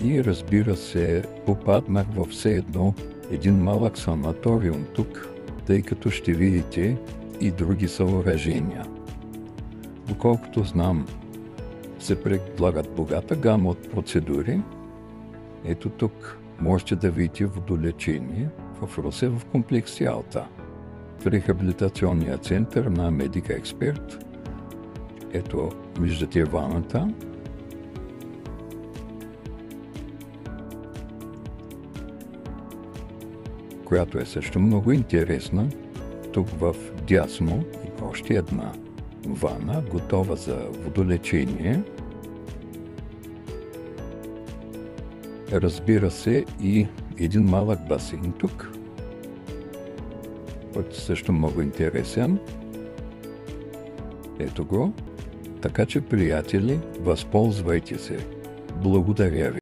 И разбира се, попаднах във все едно един малък санаториум тук, тъй като ще видите и други съоръжения. Доколкото знам, се предлагат богата гама от процедури. Ето тук можете да видите водолечение в Русе в комплекс Ялта. В рехабилитационния център на Медика Експерт. Ето, виждате ваната. Която е също много интересна. Тук в дясно и още една вана, готова за водолечение. Разбира се, и един малък басейн тук, който също много интересен. Ето го. Така че, приятели, възползвайте се. Благодаря ви.